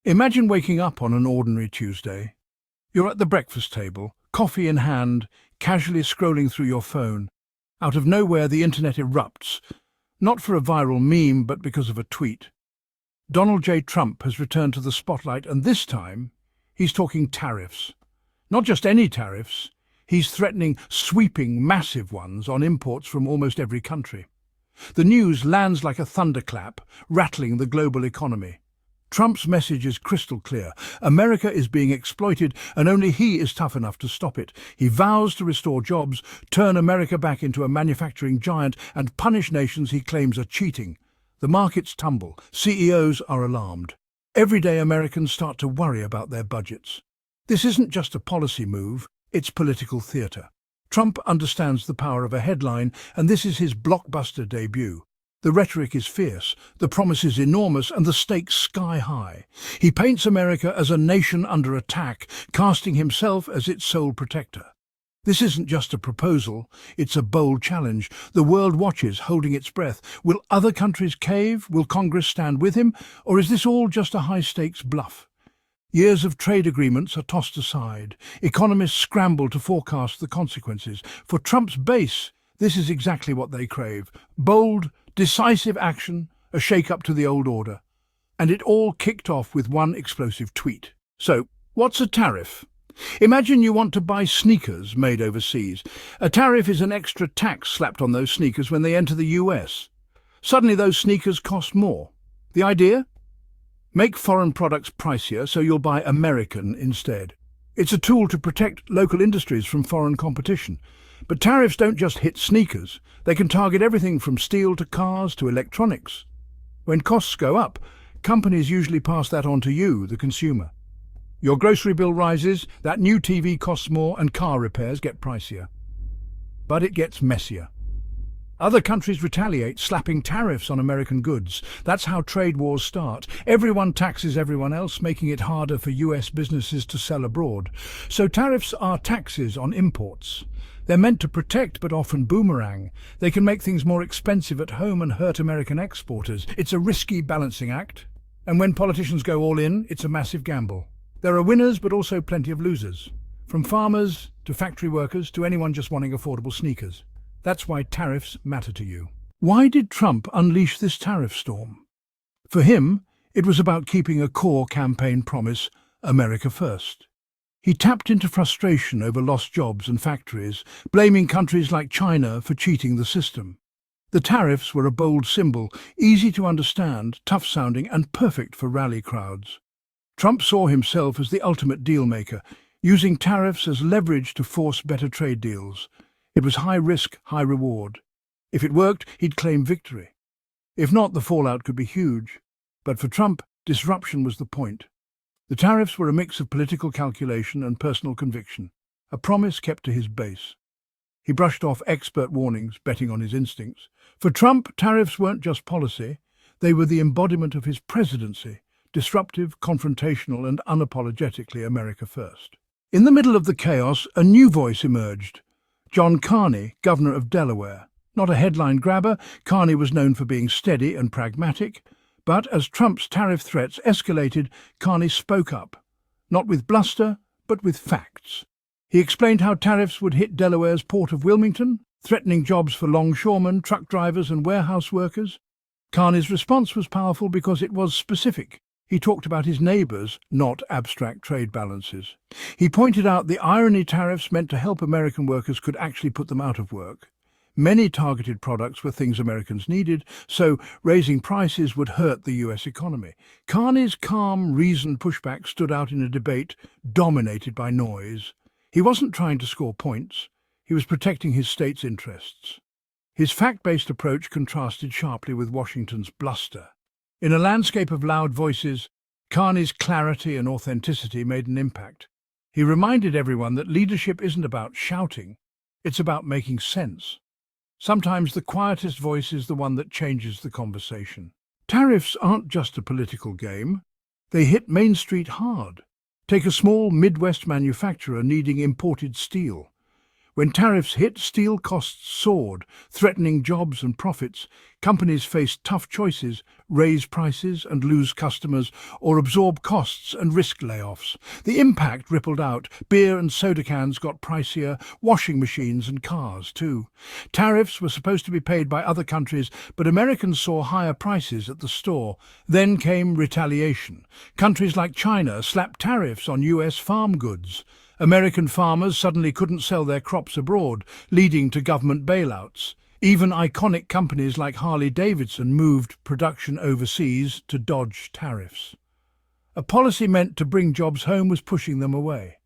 Imagine waking up on an ordinary Tuesday. You're at the breakfast table, coffee in hand, casually scrolling through your phone. Out of nowhere, the internet erupts, not for a viral meme, but because of a tweet. Donald J. Trump has returned to the spotlight, and this time, he's talking tariffs. Not just any tariffs, he's threatening sweeping, massive ones on imports from almost every country. The news lands like a thunderclap, rattling the global economy. Trump's message is crystal clear. America is being exploited, and only he is tough enough to stop it. He vows to restore jobs, turn America back into a manufacturing giant, and punish nations he claims are cheating. The markets tumble. CEOs are alarmed. Everyday Americans start to worry about their budgets. This isn't just a policy move, it's political theatre. Trump understands the power of a headline, and this is his blockbuster debut. The rhetoric is fierce, the promise is enormous, and the stakes sky high. He paints America as a nation under attack, casting himself as its sole protector. This isn't just a proposal, it's a bold challenge. The world watches, holding its breath. Will other countries cave? Will Congress stand with him? Or is this all just a high-stakes bluff? Years of trade agreements are tossed aside. Economists scramble to forecast the consequences. For Trump's base, this is exactly what they crave. Bold, decisive action, a shake-up to the old order. And it all kicked off with one explosive tweet. So, what's a tariff? Imagine you want to buy sneakers made overseas. A tariff is an extra tax slapped on those sneakers when they enter the US. Suddenly those sneakers cost more. The idea? Make foreign products pricier so you'll buy American instead. It's a tool to protect local industries from foreign competition. But tariffs don't just hit sneakers. They can target everything from steel to cars to electronics. When costs go up, companies usually pass that on to you, the consumer. Your grocery bill rises, that new TV costs more, and car repairs get pricier. But it gets messier. Other countries retaliate, slapping tariffs on American goods. That's how trade wars start. Everyone taxes everyone else, making it harder for US businesses to sell abroad. So tariffs are taxes on imports. They're meant to protect, but often boomerang. They can make things more expensive at home and hurt American exporters. It's a risky balancing act. And when politicians go all in, it's a massive gamble. There are winners, but also plenty of losers. From farmers to factory workers to anyone just wanting affordable sneakers. That's why tariffs matter to you. Why did Trump unleash this tariff storm? For him, it was about keeping a core campaign promise, America first. He tapped into frustration over lost jobs and factories, blaming countries like China for cheating the system. The tariffs were a bold symbol, easy to understand, tough-sounding, and perfect for rally crowds. Trump saw himself as the ultimate deal-maker, using tariffs as leverage to force better trade deals. It was high risk, high reward. If it worked, he'd claim victory. If not, the fallout could be huge. But for Trump, disruption was the point. The tariffs were a mix of political calculation and personal conviction, a promise kept to his base. He brushed off expert warnings, betting on his instincts. For Trump, tariffs weren't just policy, they were the embodiment of his presidency, disruptive, confrontational, and unapologetically America first. In the middle of the chaos, a new voice emerged. John Carney, governor of Delaware. Not a headline grabber, Carney was known for being steady and pragmatic. But as Trump's tariff threats escalated, Carney spoke up. Not with bluster, but with facts. He explained how tariffs would hit Delaware's port of Wilmington, threatening jobs for longshoremen, truck drivers and warehouse workers. Carney's response was powerful because it was specific. He talked about his neighbours, not abstract trade balances. He pointed out the irony tariffs meant to help American workers could actually put them out of work. Many targeted products were things Americans needed, so raising prices would hurt the US economy. Carney's calm, reasoned pushback stood out in a debate dominated by noise. He wasn't trying to score points. He was protecting his state's interests. His fact-based approach contrasted sharply with Washington's bluster. In a landscape of loud voices, Carney's clarity and authenticity made an impact. He reminded everyone that leadership isn't about shouting, it's about making sense. Sometimes the quietest voice is the one that changes the conversation. Tariffs aren't just a political game, they hit Main Street hard. Take a small Midwest manufacturer needing imported steel. When tariffs hit, steel costs soared, threatening jobs and profits. Companies faced tough choices: raise prices and lose customers, or absorb costs and risk layoffs. The impact rippled out. Beer and soda cans got pricier, washing machines and cars too. Tariffs were supposed to be paid by other countries, but Americans saw higher prices at the store. Then came retaliation. Countries like China slapped tariffs on US farm goods. American farmers suddenly couldn't sell their crops abroad, leading to government bailouts. Even iconic companies like Harley-Davidson moved production overseas to dodge tariffs. A policy meant to bring jobs home was pushing them away.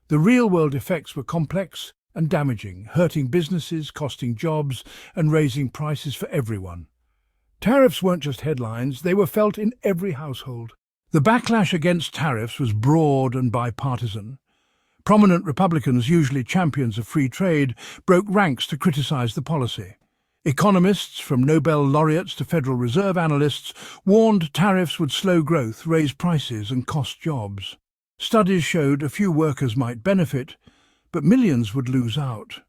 The real-world effects were complex and damaging, hurting businesses, costing jobs, and raising prices for everyone. Tariffs weren't just headlines, they were felt in every household. The backlash against tariffs was broad and bipartisan. Prominent Republicans, usually champions of free trade, broke ranks to criticize the policy. Economists, from Nobel laureates to Federal Reserve analysts, warned tariffs would slow growth, raise prices, and cost jobs. Studies showed a few workers might benefit, but millions would lose out.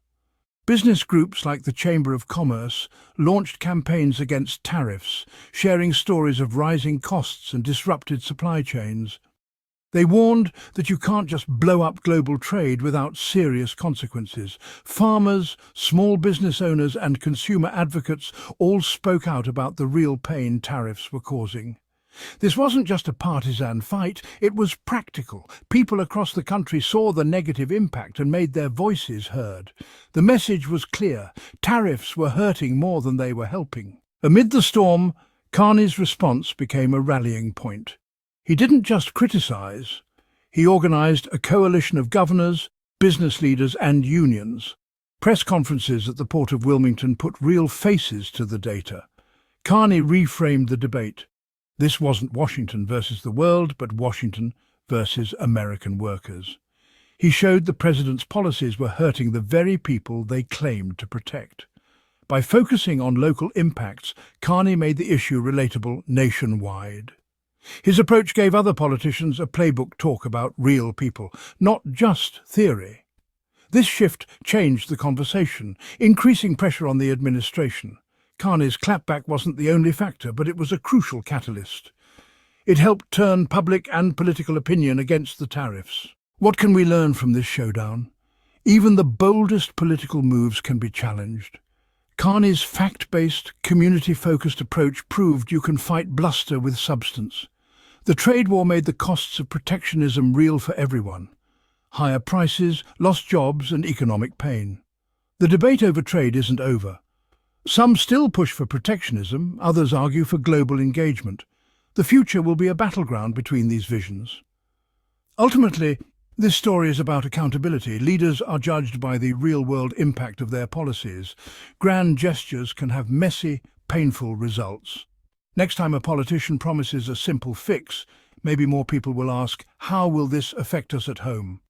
Business groups like the Chamber of Commerce launched campaigns against tariffs, sharing stories of rising costs and disrupted supply chains. They warned that you can't just blow up global trade without serious consequences. Farmers, small business owners, and consumer advocates all spoke out about the real pain tariffs were causing. This wasn't just a partisan fight, it was practical. People across the country saw the negative impact and made their voices heard. The message was clear: tariffs were hurting more than they were helping. Amid the storm, Carney's response became a rallying point. He didn't just criticize, he organized a coalition of governors, business leaders and unions. Press conferences at the port of Wilmington put real faces to the data. Carney reframed the debate. This wasn't Washington versus the world, but Washington versus American workers. He showed the president's policies were hurting the very people they claimed to protect. By focusing on local impacts, Carney made the issue relatable nationwide. His approach gave other politicians a playbook: talk about real people, not just theory. This shift changed the conversation, increasing pressure on the administration. Carney's clapback wasn't the only factor, but it was a crucial catalyst. It helped turn public and political opinion against the tariffs. What can we learn from this showdown? Even the boldest political moves can be challenged. Carney's fact-based, community-focused approach proved you can fight bluster with substance. The trade war made the costs of protectionism real for everyone. Higher prices, lost jobs and economic pain. The debate over trade isn't over. Some still push for protectionism, others argue for global engagement. The future will be a battleground between these visions. Ultimately, this story is about accountability. Leaders are judged by the real-world impact of their policies. Grand gestures can have messy, painful results. Next time a politician promises a simple fix, maybe more people will ask, how will this affect us at home?